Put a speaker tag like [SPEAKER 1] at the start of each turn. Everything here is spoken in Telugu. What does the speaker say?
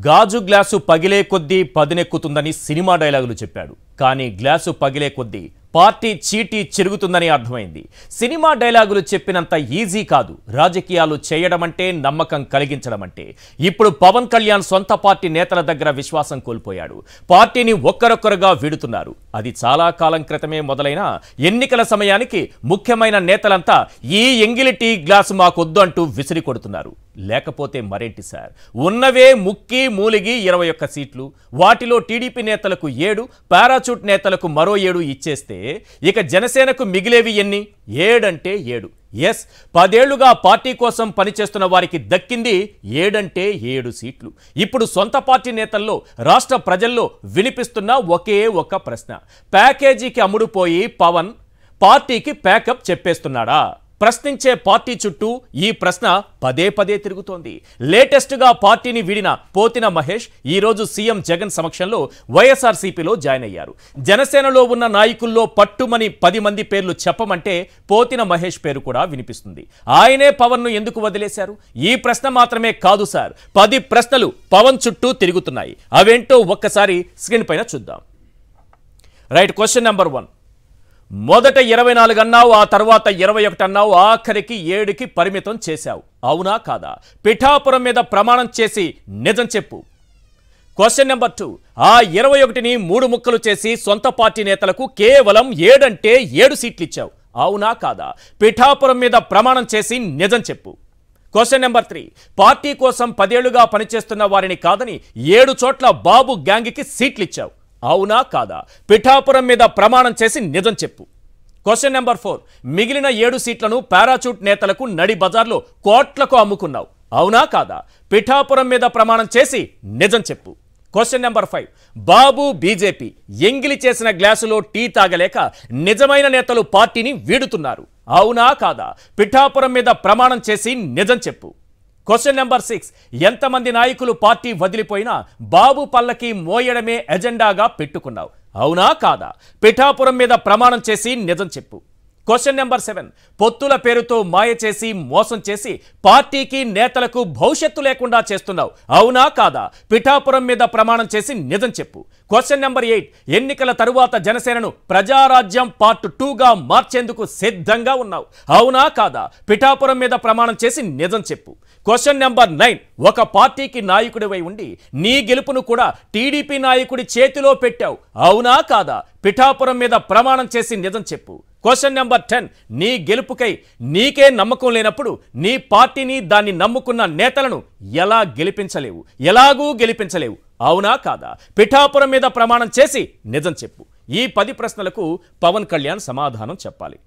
[SPEAKER 1] గాజు గ్లాసు పగిలే కొద్దీ పదునెక్కుతుందని సినిమా డైలాగులు చెప్పాడు. కానీ గ్లాసు పగిలే కొద్దీ పార్టీ చీటీ చెరుగుతుందని అర్థమైంది. సినిమా డైలాగులు చెప్పినంత ఈజీ కాదు రాజకీయాలు చేయడమంటే, నమ్మకం కలిగించడమంటే. ఇప్పుడు పవన్ కళ్యాణ్ సొంత పార్టీ నేతల దగ్గర విశ్వాసం కోల్పోయాడు. పార్టీని ఒక్కరొక్కరుగా వీడుతున్నారు. అది చాలా కాలం క్రితమే మొదలైన ఎన్నికల సమయానికి ముఖ్యమైన నేతలంతా ఈ ఎంగిలి టీ గ్లాసు మాకొద్దు అంటూ విసిరి కొడుతున్నారు. లేకపోతే మరేంటి సార్, ఉన్నవే ముక్కి మూలిగి 21 సీట్లు, వాటిలో టీడీపీ నేతలకు 7, పారాచూట్ నేతలకు మరో 7 ఇచ్చేస్తే ఇక జనసేనకు మిగిలేవి ఎన్ని? 7 అంటే 7. ఎస్, 10 ఏళ్లుగా పార్టీ కోసం పనిచేస్తున్న వారికి దక్కింది 7 అంటే 7 సీట్లు. ఇప్పుడు సొంత పార్టీ నేతల్లో, రాష్ట్ర ప్రజల్లో వినిపిస్తున్న ఒకే ఒక ప్రశ్న: ప్యాకేజీకి అమ్ముడుపోయి పవన్ పార్టీకి ప్యాకప్ చెప్పేస్తున్నాడా? ప్రశ్నించే పార్టీ చుట్టూ ఈ ప్రశ్న పదే పదే తిరుగుతోంది. లేటెస్ట్గా పార్టీని వీడిన పోతిన మహేష్ ఈరోజు సీఎం జగన్ సమక్షంలో వైఎస్ఆర్సీపీలో జాయిన్ అయ్యారు. జనసేనలో ఉన్న నాయకుల్లో పట్టుమని 10 మంది పేర్లు చెప్పమంటే పోతిన మహేష్ పేరు కూడా వినిపిస్తుంది. ఆయనే పవన్ను ఎందుకు వదిలేశారు? ఈ ప్రశ్న మాత్రమే కాదు సార్, 10 ప్రశ్నలు పవన్ చుట్టూ తిరుగుతున్నాయి. అవేంటో ఒక్కసారి స్క్రీన్ పైన చూద్దాం. Right, question number 1. మొదట 24 అన్నావు, ఆ తర్వాత 21 అన్నావు, ఆఖరికి 7కి పరిమితం చేశావు. అవునా కాదా? పిఠాపురం మీద ప్రమాణం చేసి నిజం చెప్పు. Question number 2. ఆ 21ని 3 ముక్కలు చేసి సొంత పార్టీ నేతలకు కేవలం 7 అంటే 7 సీట్లు ఇచ్చావు. అవునా కాదా? పిఠాపురం మీద ప్రమాణం చేసి నిజం చెప్పు. Question number 3. పార్టీ కోసం 10 ఏళ్లుగా పనిచేస్తున్న వారిని కాదని 7 చోట్ల బాబు గ్యాంగ్కి సీట్లు ఇచ్చావు. అవునా కాదా? పిఠాపురం మీద ప్రమాణం చేసి నిజం చెప్పు. Question number 4. మిగిలిన 7 సీట్లను పారాచూట్ నేతలకు నడి బజార్లో కోట్లకు అమ్ముకున్నావు. అవునా కాదా? పిఠాపురం మీద ప్రమాణం చేసి నిజం చెప్పు. Question number 5. బాబు బీజేపీ ఎంగిలి చేసిన గ్లాసులో టీ తాగలేక నిజమైన నేతలు పార్టీని వీడుతున్నారు. అవునా కాదా? పిఠాపురం మీద ప్రమాణం చేసి నిజం చెప్పు. Question number 6. ఎంతమంది నాయకులు పార్టీ వదిలిపోయినా బాబు పల్లకి మోయడమే ఎజెండాగా పెట్టుకున్నావు. అవునా కాదా? పిఠాపురం మీద ప్రమాణం చేసి నిజం చెప్పు. Question number 7. పొత్తుల పేరుతో మాయ చేసి మోసం చేసి పార్టీకి నేతలకు భవిష్యత్తు లేకుండా చేస్తున్నావు. అవునా కాదా? పిఠాపురం మీద ప్రమాణం చేసి నిజం చెప్పు. Question number 8. ఎన్నికల తరువాత జనసేనను ప్రజారాజ్యం పార్ట్ 2గా మార్చేందుకు సిద్ధంగా ఉన్నావు. అవునా కాదా? పిఠాపురం మీద ప్రమాణం చేసి నిజం చెప్పు. Question number 9. ఒక పార్టీకి నాయకుడివై ఉండి నీ గెలుపును కూడా టీడీపీ నాయకుడి చేతిలో పెట్టావు. అవునా కాదా? పిఠాపురం మీద ప్రమాణం చేసి నిజం చెప్పు. Question number 10. నీ గెలుపుకై నీకే నమ్మకం లేనప్పుడు నీ పార్టీని, దాన్ని నమ్ముకున్న నేతలను ఎలాగూ గెలిపించలేవు. అవునా కాదా? పిఠాపురం మీద ప్రమాణం చేసి నిజం చెప్పు. ఈ 10 ప్రశ్నలకు పవన్ కళ్యాణ్ సమాధానం చెప్పాలి.